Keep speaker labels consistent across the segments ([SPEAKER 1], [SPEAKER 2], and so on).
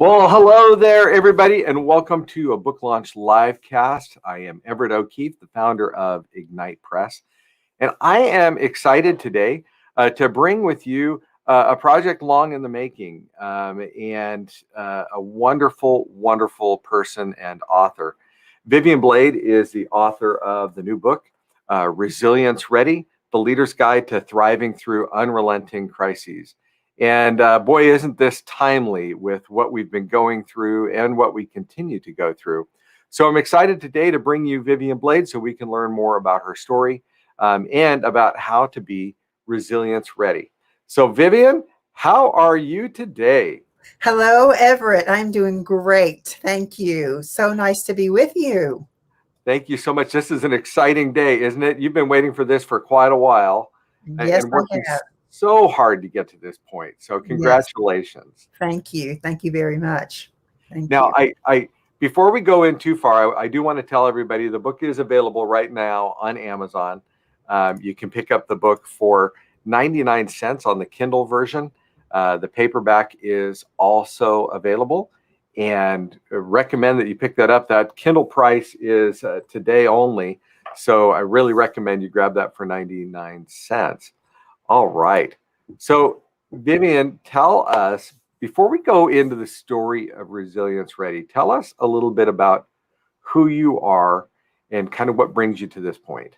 [SPEAKER 1] Well, hello there, everybody, and welcome to a book launch livecast. I am Everett O'Keefe, the founder of Ignite Press, and I am excited today to bring with you a project long in the making and a wonderful, wonderful person and author. Vivian Blade is the author of the new book, Resilience Ready, The Leader's Guide to Thriving Through Unrelenting Crises. And boy, isn't this timely with what we've been going through and what we continue to go through. So I'm excited today to bring you Vivian Blade so we can learn more about her story and about how to be resilience ready. So Vivian, how are you today?
[SPEAKER 2] Hello, Everett. I'm doing great. Thank you. So nice to be with you.
[SPEAKER 1] Thank you so much. This is an exciting day, isn't it? You've been waiting for this for quite a while
[SPEAKER 2] Yes,
[SPEAKER 1] and
[SPEAKER 2] I
[SPEAKER 1] working
[SPEAKER 2] have.
[SPEAKER 1] so hard to get to this point. So
[SPEAKER 2] Yes.
[SPEAKER 1] congratulations.
[SPEAKER 2] Thank you. Thank you very much. Thank
[SPEAKER 1] Now,
[SPEAKER 2] you.
[SPEAKER 1] I before we go in too far, I do want to tell everybody the book is available right now on Amazon. You can pick up the book for 99 cents on the Kindle version. The paperback is also available, and recommend that you pick that up. That Kindle price is today only, so I really recommend you grab that for 99 cents. All right. So, Vivian, tell us, before we go into the story of Resilience Ready, tell us a little bit about who you are and kind of what brings you to this point.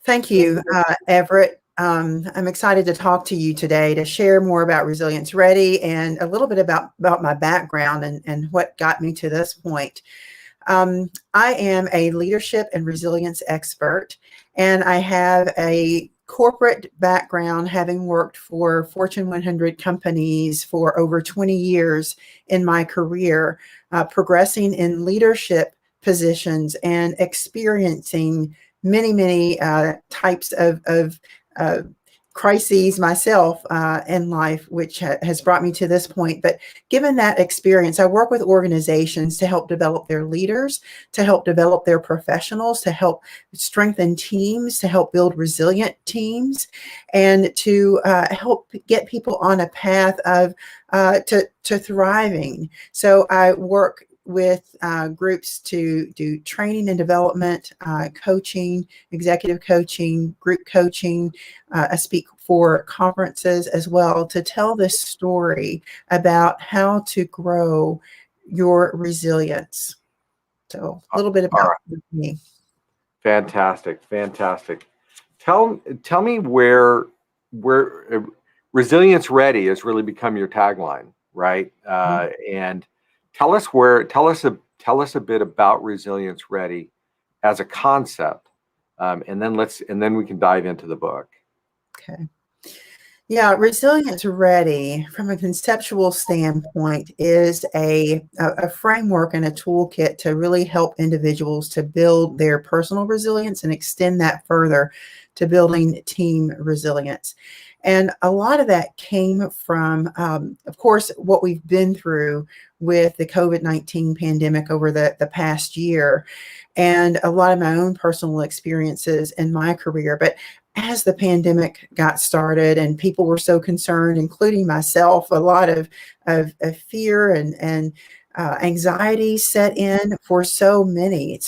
[SPEAKER 2] Thank you, Everett. I'm excited to talk to you today to share more about Resilience Ready and a little bit about my background and what got me to this point. I am a leadership and resilience expert, and I have a corporate background, having worked for Fortune 100 companies for over 20 years in my career, progressing in leadership positions and experiencing many types of crises myself in life, which has brought me to this point. But given that experience, I work with organizations to help develop their leaders, to help develop their professionals, to help strengthen teams, to help build resilient teams, and to help get people on a path of to thriving. So I work with groups to do training and development, coaching, executive coaching, group coaching. I speak for conferences as well to tell this story about how to grow your resilience. So a little bit
[SPEAKER 1] All
[SPEAKER 2] about
[SPEAKER 1] right.
[SPEAKER 2] me.
[SPEAKER 1] Fantastic, fantastic. Tell me where Resilience Ready has really become your tagline, right? And tell us a bit about Resilience Ready as a concept, and then we can dive into the book.
[SPEAKER 2] Okay. Yeah, Resilience Ready, from a conceptual standpoint, is a framework and a toolkit to really help individuals to build their personal resilience and extend that further to building team resilience. And a lot of that came from, of course, what we've been through with the COVID-19 pandemic over the past year, and a lot of my own personal experiences in my career. But as the pandemic got started and people were so concerned, including myself, a lot of fear and anxiety set in for so many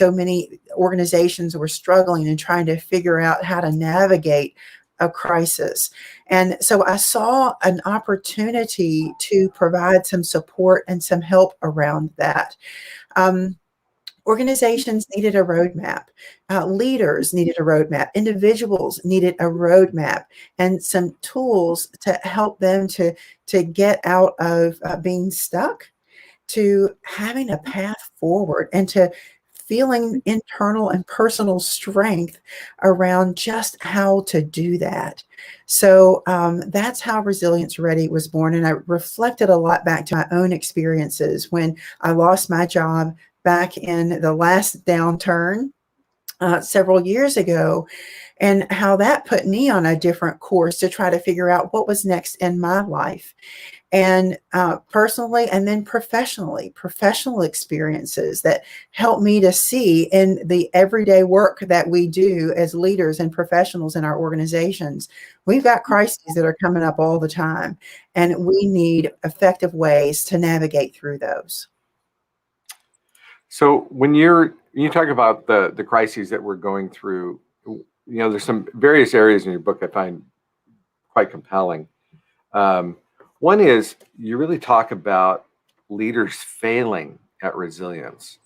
[SPEAKER 2] organizations were struggling and trying to figure out how to navigate a crisis. And so I saw an opportunity to provide some support and some help around that. Organizations needed a roadmap. Leaders needed a roadmap. Individuals needed a roadmap and some tools to help them to get out of being stuck, to having a path forward, and to feeling internal and personal strength around just how to do that. So that's how Resilience Ready was born. And I reflected a lot back to my own experiences when I lost my job back in the last downturn several years ago, and how that put me on a different course to try to figure out what was next in my life. And personally, and then professionally, professional experiences that help me to see in the everyday work that we do as leaders and professionals in our organizations. We've got crises that are coming up all the time, and we need effective ways to navigate through those.
[SPEAKER 1] So when you talk about the crises that we're going through, there's some various areas in your book I find quite compelling. One is you really talk about leaders failing at resilience,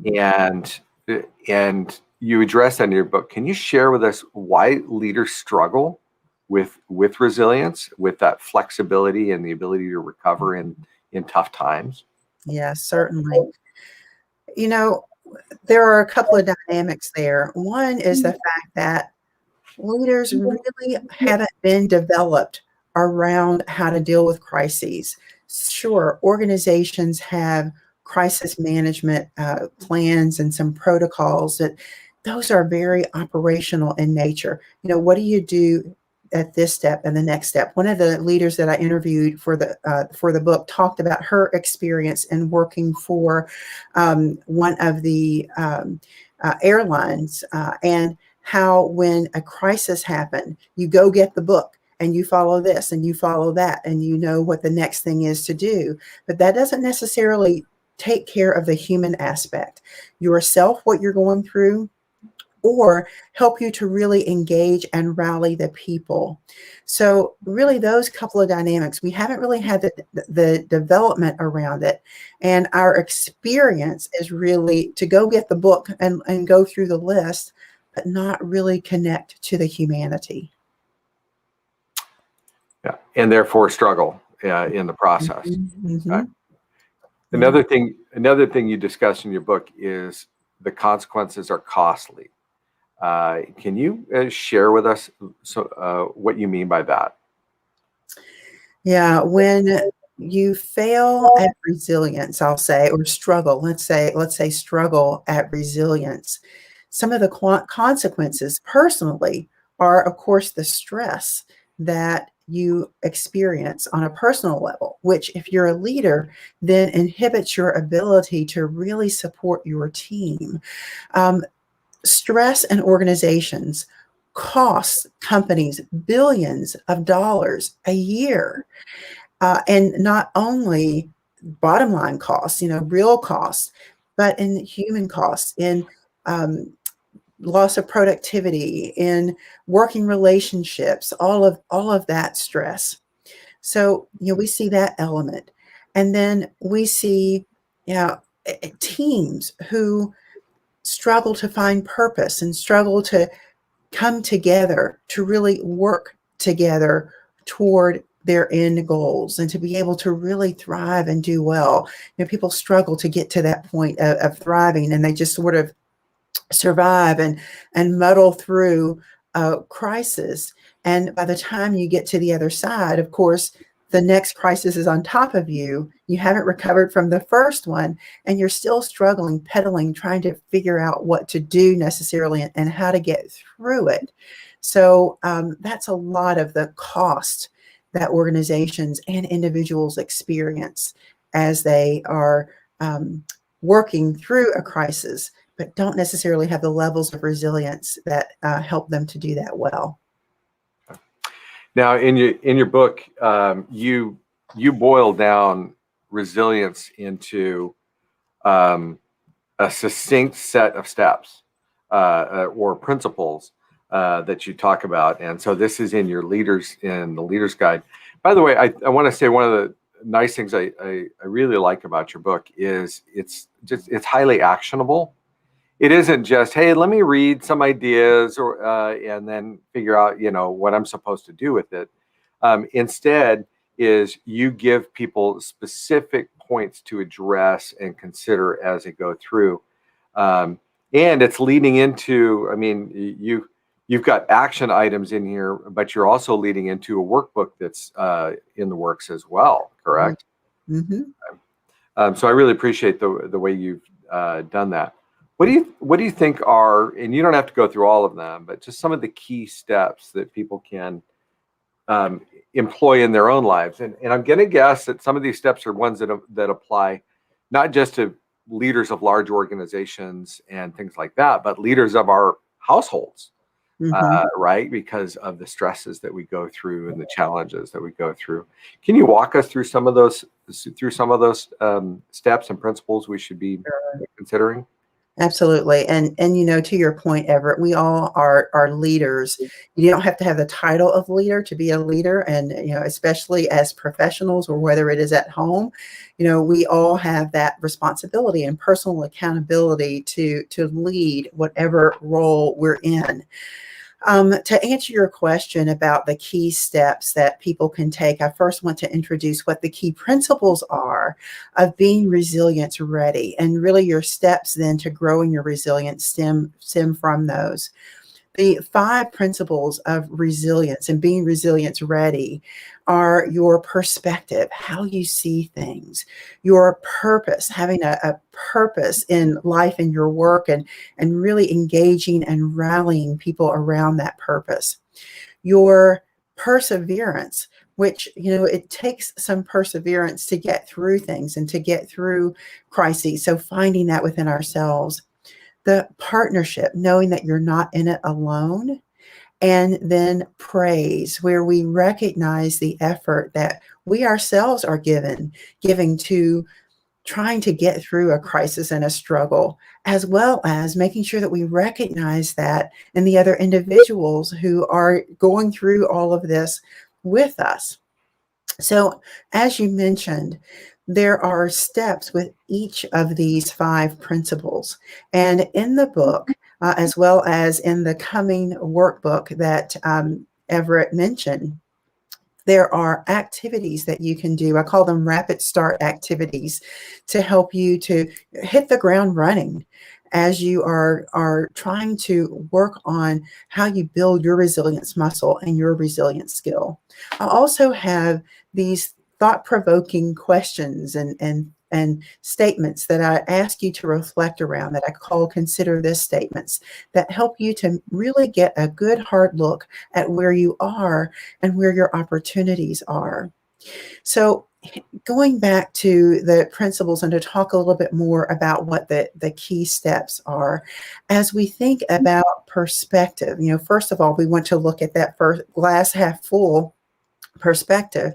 [SPEAKER 1] and you address that in your book. Can you share with us why leaders struggle with resilience, with that flexibility and the ability to recover in tough times?
[SPEAKER 2] Yes, certainly. You know, there are a couple of dynamics there. One is the fact that leaders really haven't been developed around how to deal with crises. Sure, organizations have crisis management plans and some protocols that those are very operational in nature. What do you do at this step and the next step? One of the leaders that I interviewed for the book talked about her experience in working for one of the airlines and how when a crisis happened, you go get the book and you follow this and you follow that and you know what the next thing is to do. But that doesn't necessarily take care of the human aspect, yourself, what you're going through, or help you to really engage and rally the people. So really those couple of dynamics, we haven't really had the development around it. And our experience is really to go get the book and go through the list, but not really connect to the humanity.
[SPEAKER 1] Yeah, and therefore struggle in the process.
[SPEAKER 2] Mm-hmm.
[SPEAKER 1] Okay. Another thing you discuss in your book is the consequences are costly. Can you share with us what you mean by that?
[SPEAKER 2] Yeah, when you fail at resilience, I'll say, or struggle, let's say struggle at resilience, some of the consequences personally are, of course, the stress that you experience on a personal level, which if you're a leader, then inhibits your ability to really support your team. Stress in organizations costs companies billions of dollars a year. And not only bottom line costs, real costs, but in human costs, in loss of productivity, in working relationships, all of that stress. So, we see that element. And then we see, teams who struggle to find purpose and struggle to come together to really work together toward their end goals and to be able to really thrive and do well. People struggle to get to that point of thriving, and they just sort of survive and muddle through a crisis. And by the time you get to the other side, of course, the next crisis is on top of you. You haven't recovered from the first one, and you're still struggling, pedaling, trying to figure out what to do necessarily and how to get through it. So that's a lot of the cost that organizations and individuals experience as they are working through a crisis, but don't necessarily have the levels of resilience that help them to do that well.
[SPEAKER 1] Now, in your book, you boil down resilience into a succinct set of steps or principles that you talk about, and so this is in the Leader's Guide. By the way, I want to say one of the nice things I really like about your book is it's highly actionable. It isn't just, hey, let me read some ideas or and then figure out, what I'm supposed to do with it. Instead, is you give people specific points to address and consider as they go through. And it's leading into, you've got action items in here, but you're also leading into a workbook that's in the works as well, correct?
[SPEAKER 2] Mm-hmm.
[SPEAKER 1] So I really appreciate the way you've done that. what do you think are, and you don't have to go through all of them, but just some of the key steps that people can employ in their own lives? And I'm going to guess that some of these steps are ones that apply not just to leaders of large organizations and things like that, but leaders of our households, right? Because of the stresses that we go through and the challenges that we go through. Can you walk us through some of those steps and principles we should be considering?
[SPEAKER 2] Absolutely. And to your point, Everett, we all are leaders. You don't have to have the title of leader to be a leader. And, especially as professionals, or whether it is at home, we all have that responsibility and personal accountability to lead whatever role we're in. To answer your question about the key steps that people can take, I first want to introduce what the key principles are of being resilience ready. And really your steps then to growing your resilience stem from those. The 5 principles of resilience and being resilience ready are your perspective, how you see things, your purpose, having a purpose in life and your work, and really engaging and rallying people around that purpose. Your perseverance, which, it takes some perseverance to get through things and to get through crises. So finding that within ourselves. The partnership, knowing that you're not in it alone. And then praise, where we recognize the effort that we ourselves are giving to trying to get through a crisis and a struggle, as well as making sure that we recognize that in the other individuals who are going through all of this with us. So, as you mentioned, there are steps with each of these 5 principles. And in the book, as well as in the coming workbook that Everett mentioned, there are activities that you can do. I call them rapid start activities to help you to hit the ground running as you are trying to work on how you build your resilience muscle and your resilience skill. I also have these thought-provoking questions and statements that I ask you to reflect around, that I call consider this statements, that help you to really get a good hard look at where you are and where your opportunities are. So going back to the principles and to talk a little bit more about what the key steps are, as we think about perspective, first of all, we want to look at that first glass half full perspective,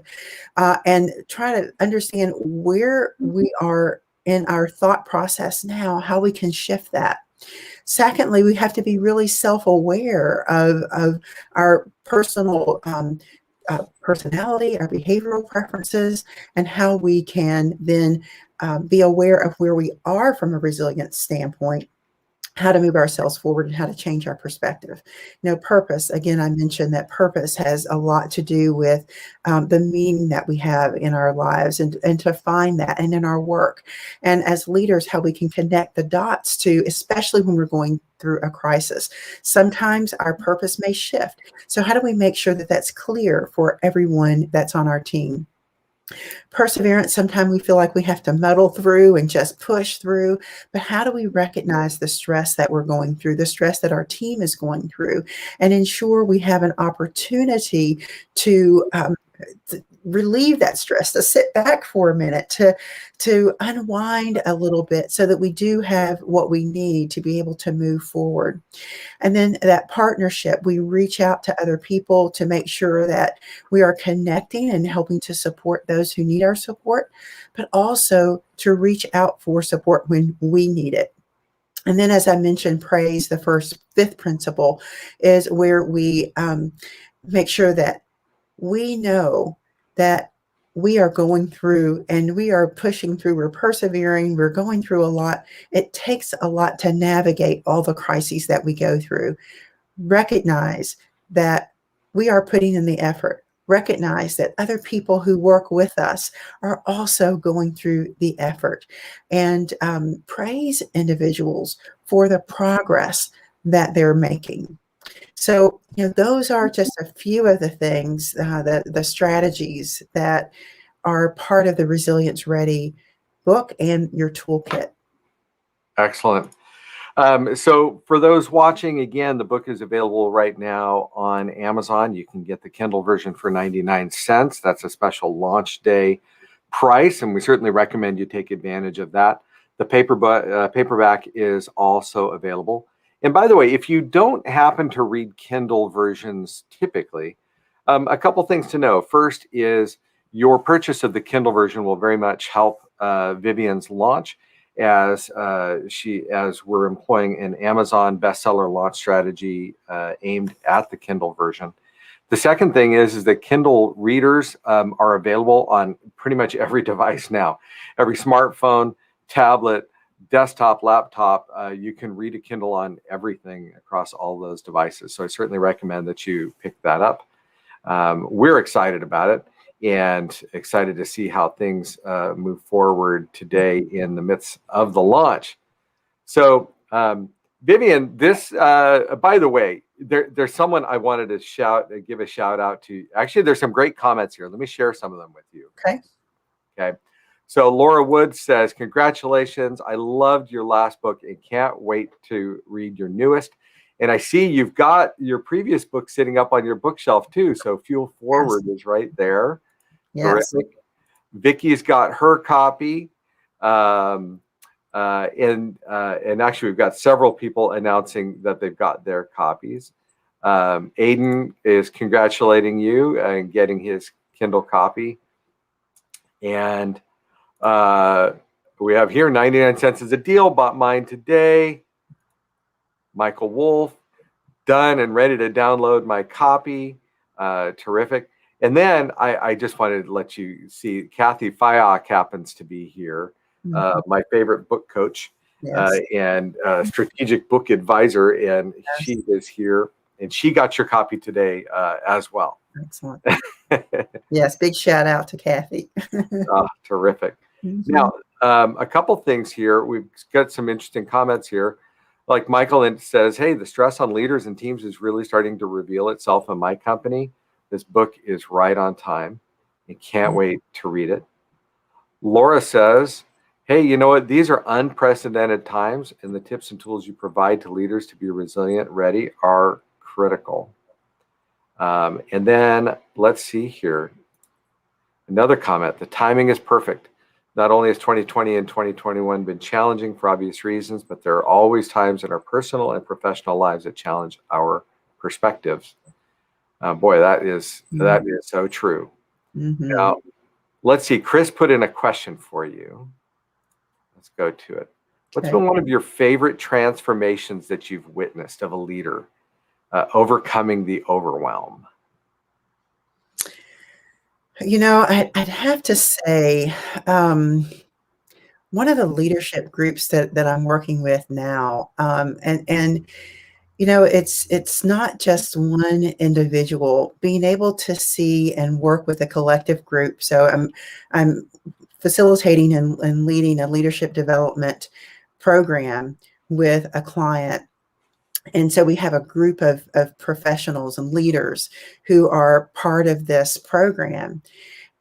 [SPEAKER 2] and try to understand where we are in our thought process now, how we can shift that. Secondly, we have to be really self-aware of our personal personality, our behavioral preferences, and how we can then be aware of where we are from a resilience standpoint, how to move ourselves forward, and how to change our perspective. Purpose, again, I mentioned that purpose has a lot to do with the meaning that we have in our lives, and to find that, and in our work. And as leaders, how we can connect the dots to, especially when we're going through a crisis. Sometimes our purpose may shift. So how do we make sure that that's clear for everyone that's on our team? Perseverance, sometimes we feel like we have to muddle through and just push through, but how do we recognize the stress that we're going through, the stress that our team is going through, and ensure we have an opportunity to relieve that stress, to sit back for a minute, to unwind a little bit, so that we do have what we need to be able to move forward. And then that partnership, we reach out to other people to make sure that we are connecting and helping to support those who need our support, but also to reach out for support when we need it. And then, as I mentioned, praise, the 5th principle, is where we make sure that we know that we are going through and we are pushing through, we're persevering, we're going through a lot. It takes a lot to navigate all the crises that we go through. Recognize that we are putting in the effort. Recognize that other people who work with us are also going through the effort. And praise individuals for the progress that they're making. So, those are just a few of the things, the strategies that are part of the Resilience Ready book and your toolkit.
[SPEAKER 1] Excellent. So for those watching, again, the book is available right now on Amazon. You can get the Kindle version for 99 cents. That's a special launch day price, and we certainly recommend you take advantage of that. The paperback is also available. And by the way, if you don't happen to read Kindle versions typically, a couple things to know. First is your purchase of the Kindle version will very much help Vivian's launch, as we're employing an Amazon bestseller launch strategy aimed at the Kindle version. The second thing is that Kindle readers are available on pretty much every device now. Every smartphone, tablet, desktop, laptop, you can read a Kindle on everything across all those devices. So I certainly recommend that you pick that up. We're excited about it and excited to see how things move forward today in the midst of the launch. So, Vivian, this, by the way, there's someone I wanted to give a shout out to. Actually, there's some great comments here. Let me share some of them with you.
[SPEAKER 2] Okay.
[SPEAKER 1] Okay. So Laura Wood says, congratulations. I loved your last book and can't wait to read your newest. And I see you've got your previous book sitting up on your bookshelf too. So Fuel Forward is right there.
[SPEAKER 2] Yes.
[SPEAKER 1] Terrific. Vicky's got her copy. And actually we've got several people announcing that they've got their copies. Aiden is congratulating you and getting his Kindle copy. And we have here 99 cents is a deal, bought mine today. Michael Wolf, done and ready to download my copy. Terrific. And then I just wanted to let you see Kathy Fayok happens to be here, my favorite book coach.
[SPEAKER 2] Yes.
[SPEAKER 1] And strategic book advisor. And she is here. And she got your copy today as well.
[SPEAKER 2] Excellent. Yes, big shout out to Kathy.
[SPEAKER 1] Terrific. Now, a couple things here. We've got some interesting comments here. Like Michael says, hey, the stress on leaders and teams is really starting to reveal itself in my company. This book is right on time. I can't wait to read it. Laura says, hey, you know what? These are unprecedented times, and the tips and tools you provide to leaders to be resilient, ready are critical. And then let's see here. Another comment, the timing is perfect. Not only has 2020 and 2021 been challenging for obvious reasons, but there are always times in our personal and professional lives that challenge our perspectives. Boy, that is so true. Now, let's see. Chris put in a question for you. Let's go to it. What's been one of your favorite transformations that you've witnessed of a leader overcoming the overwhelm?
[SPEAKER 2] You know, I'd have to say one of the leadership groups that I'm working with now, and you know, it's not just one individual. Being able to see and work with a collective group. So I'm facilitating and leading a leadership development program with a client. And so we have a group of professionals and leaders who are part of this program,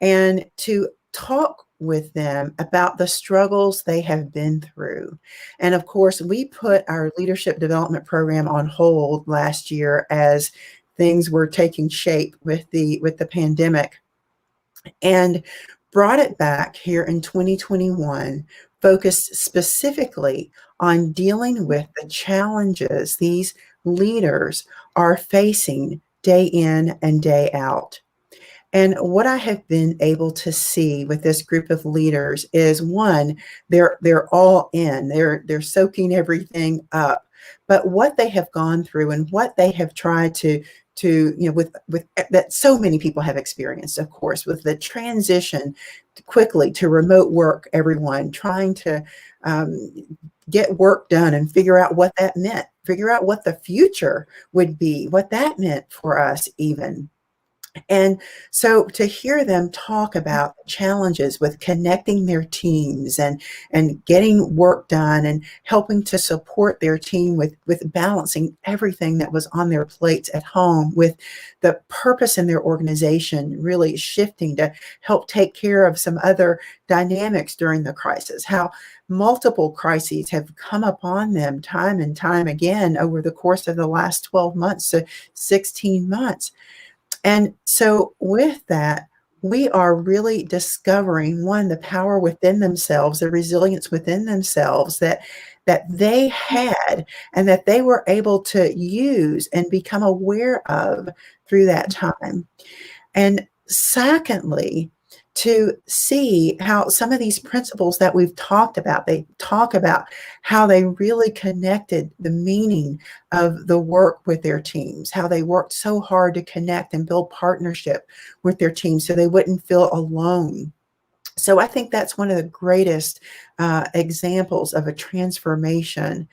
[SPEAKER 2] and to talk with them about the struggles they have been through. And of course, we put our leadership development program on hold last year as things were taking shape with the pandemic, and brought it back here in 2021, focused specifically on dealing with the challenges these leaders are facing day in and day out. And what I have been able to see with this group of leaders is, one, they're all in, they're soaking everything up. But what they have gone through and what they have tried to with that so many people have experienced, of course, with the transition quickly to remote work, everyone trying to get work done and figure out what that meant, figure out what the future would be, what that meant for us even. And so to hear them talk about challenges with connecting their teams and getting work done and helping to support their team with balancing everything that was on their plates at home, with the purpose in their organization really shifting to help take care of some other dynamics during the crisis, how multiple crises have come upon them time and time again over the course of the last 12 months to 16 months. And so with that, we are really discovering, one, the power within themselves, the resilience within themselves that they had and that they were able to use and become aware of through that time. And secondly, to see how some of these principles that we've talked about, they talk about how they really connected the meaning of the work with their teams, how they worked so hard to connect and build partnership with their teams so they wouldn't feel alone. So I think that's one of the greatest examples of a transformation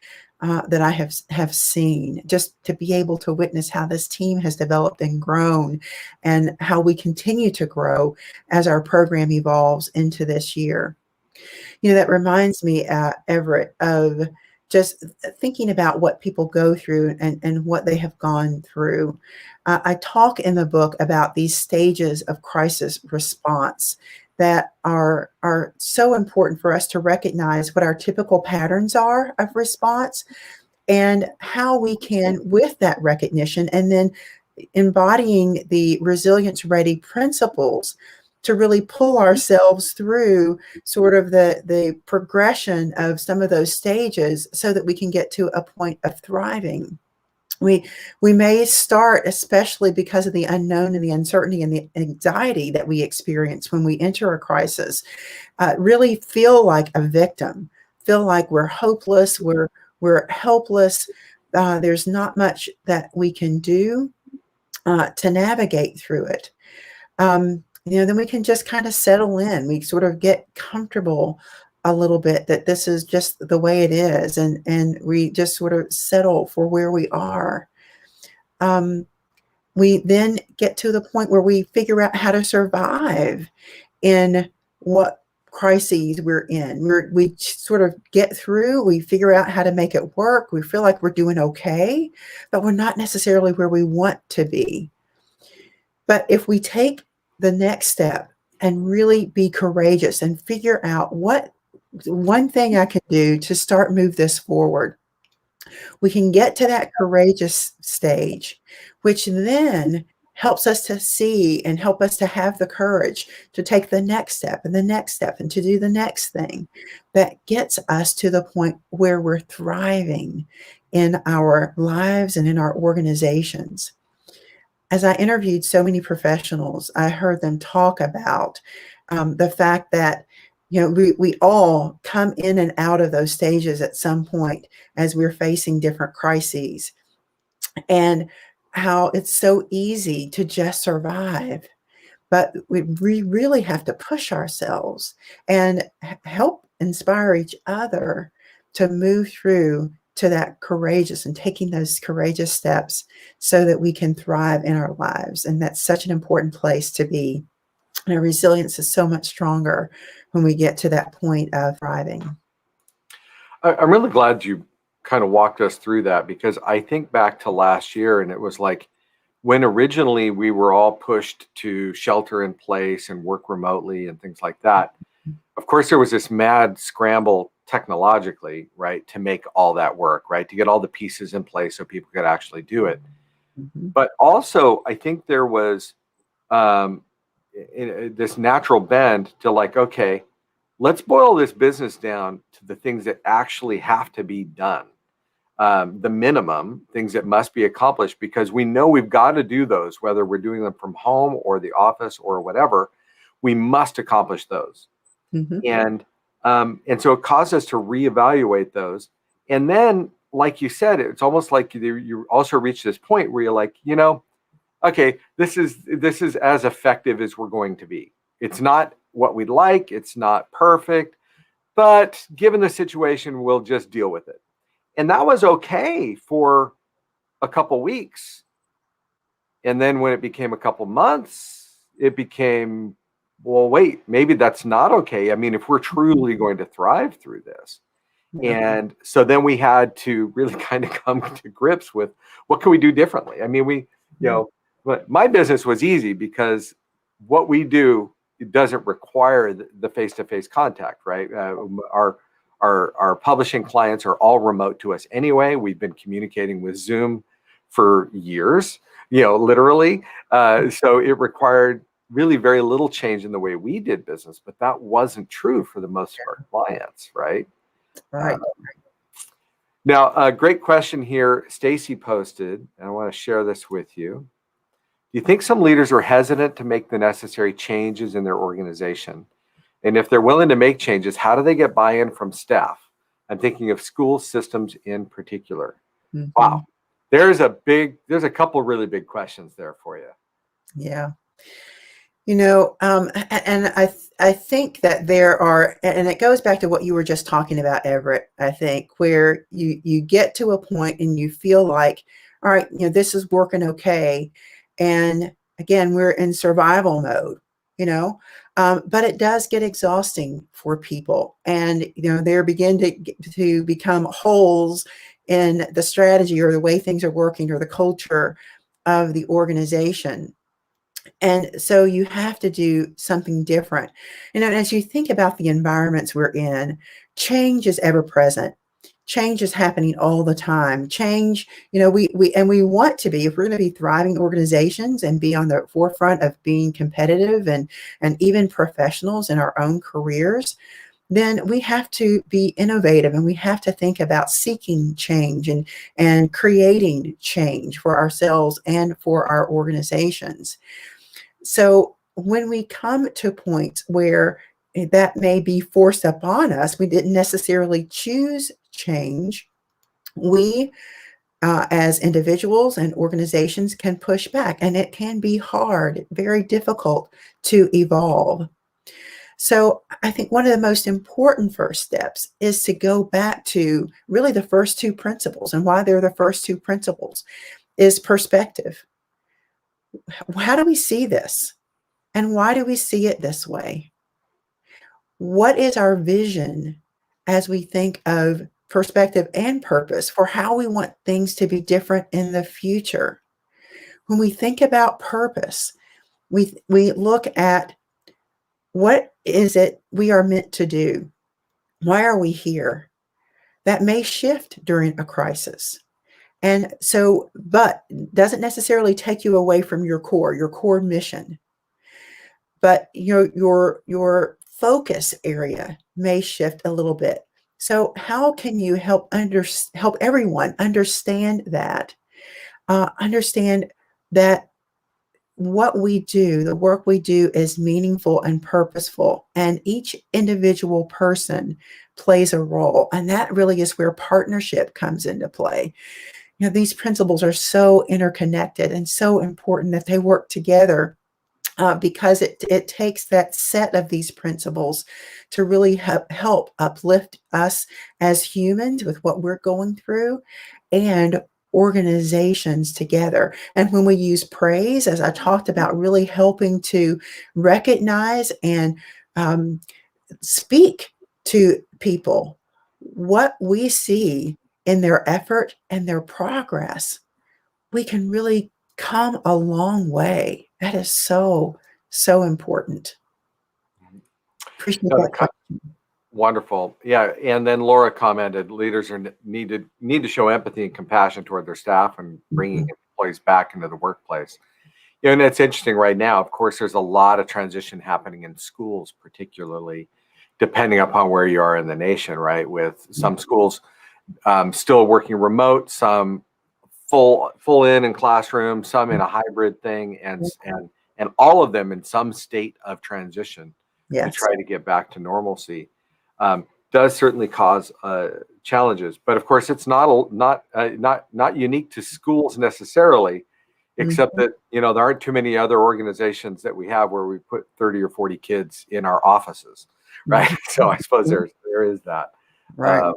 [SPEAKER 2] that I have seen, just to be able to witness how this team has developed and grown and how we continue to grow as our program evolves into this year. That reminds me, Everett, of just thinking about what people go through and what they have gone through. I talk in the book about these stages of crisis response that are so important for us to recognize what our typical patterns are of response and how we can, with that recognition and then embodying the resilience ready principles, to really pull ourselves through sort of the progression of some of those stages so that we can get to a point of thriving. We may start, especially because of the unknown and the uncertainty and the anxiety that we experience when we enter a crisis, really feel like a victim, feel like we're hopeless, we're helpless. There's not much that we can do to navigate through it. Then we can just kind of settle in. We sort of get comfortable a little bit that this is just the way it is, and we just sort of settle for where we are. We then get to the point where we figure out how to survive in what crises we're in. We sort of get through, we figure out how to make it work. We feel like we're doing okay, but we're not necessarily where we want to be. But if we take the next step and really be courageous and figure out what one thing I can do to start move this forward, we can get to that courageous stage, which then helps us to see and help us to have the courage to take the next step and the next step and to do the next thing that gets us to the point where we're thriving in our lives and in our organizations. As I interviewed so many professionals, I heard them talk about the fact that we all come in and out of those stages at some point as we're facing different crises, and how it's so easy to just survive. But we really have to push ourselves and help inspire each other to move through to that courageous and taking those courageous steps so that we can thrive in our lives. And that's such an important place to be. And our resilience is so much stronger when we get to that point of thriving.
[SPEAKER 1] I'm really glad you kind of walked us through that, because I think back to last year, and it was like when originally we were all pushed to shelter in place and work remotely and things like that. Of course, there was this mad scramble technologically, right, to make all that work, right, to get all the pieces in place so people could actually do it.
[SPEAKER 2] Mm-hmm.
[SPEAKER 1] But also, I think there was this natural bend to like, okay, let's boil this business down to the things that actually have to be done, the minimum things that must be accomplished, because we know we've got to do those, whether we're doing them from home or the office or whatever. We must accomplish those.
[SPEAKER 2] Mm-hmm.
[SPEAKER 1] And so it caused us to reevaluate those. And then, like you said, it's almost like you also reach this point where you're like, okay, this is as effective as we're going to be. It's not what we'd like. It's not perfect, but given the situation, we'll just deal with it. And that was okay for a couple weeks. And then when it became a couple months, it became, well, wait, maybe that's not okay. I mean, if we're truly going to thrive through this.
[SPEAKER 2] Yeah.
[SPEAKER 1] And so then we had to really kind of come to grips with what can we do differently? I mean, but my business was easy because what we do, it doesn't require the face-to-face contact, right? Our publishing clients are all remote to us anyway. We've been communicating with Zoom for years, literally. So it required really very little change in the way we did business, but that wasn't true for the most of our clients, right?
[SPEAKER 2] Right.
[SPEAKER 1] Now, a great question here. Stacy posted, and I want to share this with you. Do you think some leaders are hesitant to make the necessary changes in their organization? And if they're willing to make changes, how do they get buy-in from staff? I'm thinking of school systems in particular.
[SPEAKER 2] Mm-hmm.
[SPEAKER 1] Wow. There's a couple really big questions there for you.
[SPEAKER 2] Yeah. And I think that there are, and it goes back to what you were just talking about, Everett, I think, where you get to a point and you feel like, all right, this is working okay. And again, we're in survival mode, but it does get exhausting for people. And, they begin to become holes in the strategy or the way things are working or the culture of the organization. And so you have to do something different. And as you think about the environments we're in, change is ever present. Change is happening all the time. Change, we want to be, if we're going to be thriving organizations and be on the forefront of being competitive and even professionals in our own careers, then we have to be innovative and we have to think about seeking change and creating change for ourselves and for our organizations. So when we come to points where that may be forced upon us, we didn't necessarily choose change, we as individuals and organizations can push back, and it can be hard, very difficult to evolve. So I think one of the most important first steps is to go back to really the first two principles. And why they're the first two principles is perspective. How do we see this? And why do we see it this way? What is our vision as we think of perspective and purpose for how we want things to be different in the future? When we think about purpose, we look at what is it we are meant to do? Why are we here? That may shift during a crisis. And so, but doesn't necessarily take you away from your core mission. But your focus area may shift a little bit. So how can you help everyone understand that? Understand that what we do, the work we do, is meaningful and purposeful, and each individual person plays a role, and that really is where partnership comes into play. These principles are so interconnected and so important that they work together. Because it takes that set of these principles to really help uplift us as humans with what we're going through, and organizations together. And when we use praise, as I talked about, really helping to recognize and speak to people what we see in their effort and their progress, we can really come a long way. That is so, so important. Appreciate that question.
[SPEAKER 1] Wonderful. Yeah. And then Laura commented, leaders need to show empathy and compassion toward their staff and bringing employees back into the workplace. And it's interesting right now, of course, there's a lot of transition happening in schools, particularly depending upon where you are in the nation, right? With some schools still working remote, some full in classroom, some in a hybrid thing, and all of them in some state of transition to try to get back to normalcy. Does certainly cause challenges, but of course it's not unique to schools necessarily, except that there aren't too many other organizations that we have where we put 30 or 40 kids in our offices, right? So I suppose there is that.
[SPEAKER 2] Right.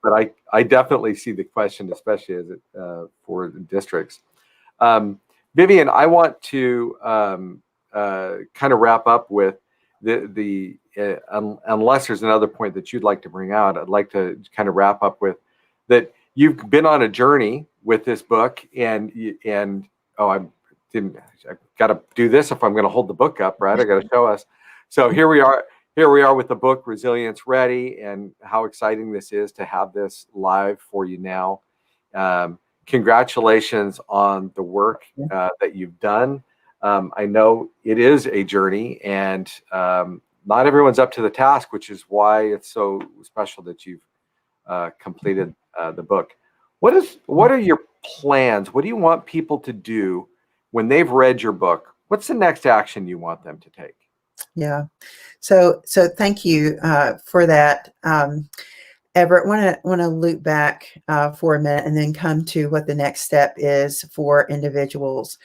[SPEAKER 1] But I definitely see the question, especially as it for the districts. Vivian, I want to kind of wrap up with unless there's another point that you'd like to bring out, I'd like to kind of wrap up with that you've been on a journey with this book, and oh, I've got to do this if I'm going to hold the book up, right? I got to show us. So here we are. Here we are with the book Resilience Ready, and how exciting this is to have this live for you now. Congratulations on the work that you've done. I know it is a journey, and not everyone's up to the task, which is why it's so special that you've completed the book. What are your plans? What do you want people to do when they've read your book? What's the next action you want them to take?
[SPEAKER 2] Yeah. So thank you for that. Everett, want to loop back for a minute and then come to what the next step is for individuals.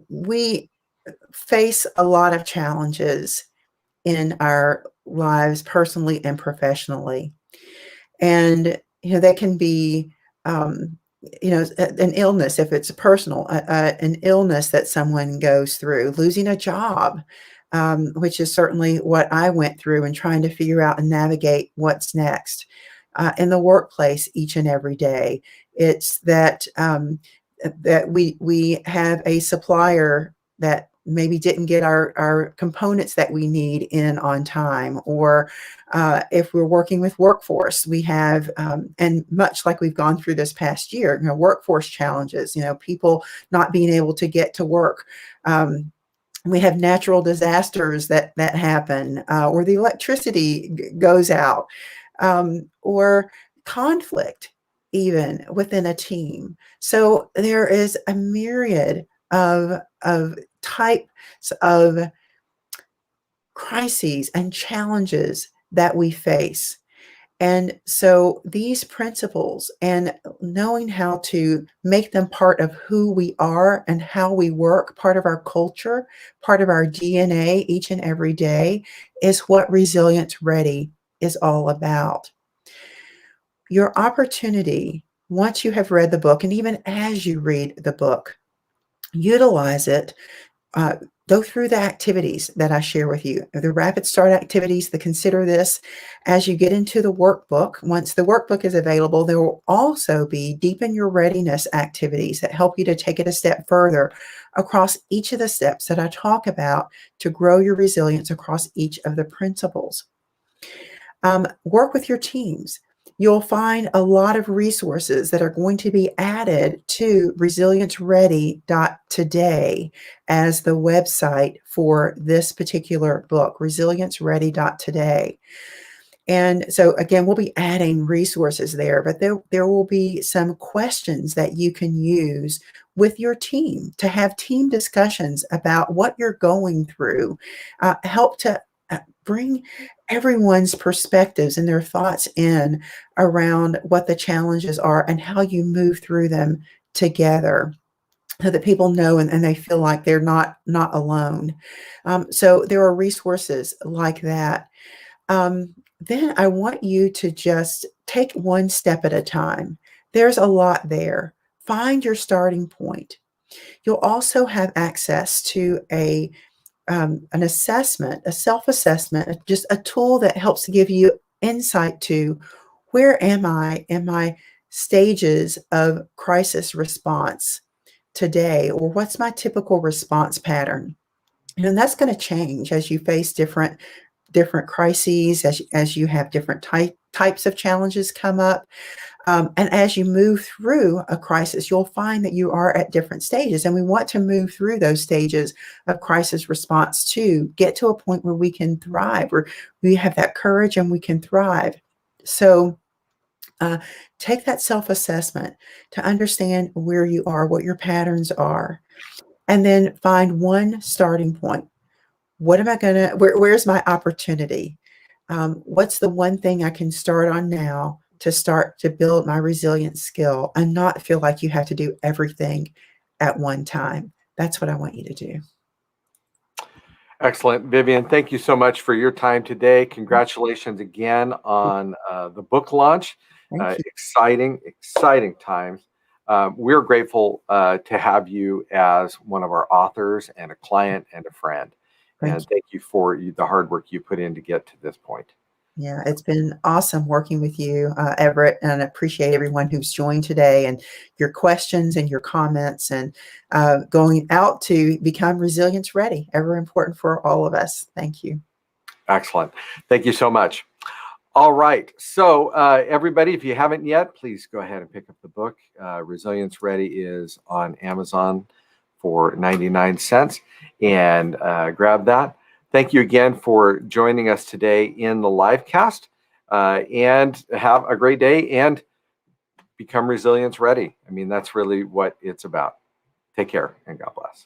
[SPEAKER 2] We face a lot of challenges in our lives, personally and professionally. And, they can be, an illness, if it's personal, an illness that someone goes through, losing a job, which is certainly what I went through, and trying to figure out and navigate what's next in the workplace each and every day. It's that we have a supplier that maybe didn't get our components that we need in on time, or if we're working with workforce, we have, and much like we've gone through this past year, workforce challenges, people not being able to get to work. We have natural disasters that happen, or the electricity goes out, or conflict even within a team. So there is a myriad of types of crises and challenges that we face. And so these principles, and knowing how to make them part of who we are and how we work, part of our culture, part of our DNA each and every day, is what Resilience Ready is all about. Your opportunity, once you have read the book, and even as you read the book, utilize it. Go through the activities that I share with you, the rapid start activities, the consider this. As you get into the workbook, once the workbook is available, there will also be deepen your readiness activities that help you to take it a step further across each of the steps that I talk about to grow your resilience across each of the principles. Work with your teams. You'll find a lot of resources that are going to be added to resilienceready.today as the website for this particular book, resilienceready.today. And so again, we'll be adding resources there, but there will be some questions that you can use with your team to have team discussions about what you're going through, help to bring everyone's perspectives and their thoughts in around what the challenges are and how you move through them together, so that people know and they feel like they're not alone. So there are resources like that. Then I want you to just take one step at a time. There's a lot there. Find your starting point. You'll also have access to an assessment, a self-assessment, just a tool that helps give you insight to where am I in my stages of crisis response today, or what's my typical response pattern. And that's going to change as you face different crises, as you have different types of challenges come up. And as you move through a crisis, you'll find that you are at different stages. And we want to move through those stages of crisis response to get to a point where we can thrive, where we have that courage and we can thrive. So take that self-assessment to understand where you are, what your patterns are, and then find one starting point. What am I going to, where's my opportunity? What's the one thing I can start on now to start to build my resilience skill and not feel like you have to do everything at one time? That's what I want you to do.
[SPEAKER 1] Excellent. Vivian, thank you so much for your time today. Congratulations again on the book launch. Exciting times. we're grateful to have you as one of our authors and a client and a friend. And thank you for the hard work you put in to get to this point.
[SPEAKER 2] Yeah, it's been awesome working with you, Everett, and I appreciate everyone who's joined today and your questions and your comments and going out to become resilience ready, ever important for all of us. Thank you.
[SPEAKER 1] Excellent. Thank you so much. All right. So everybody, if you haven't yet, please go ahead and pick up the book. Resilience Ready is on Amazon for 99 cents and grab that. Thank you again for joining us today in the livecast, and have a great day and become resilience ready. I mean, that's really what it's about. Take care and God bless.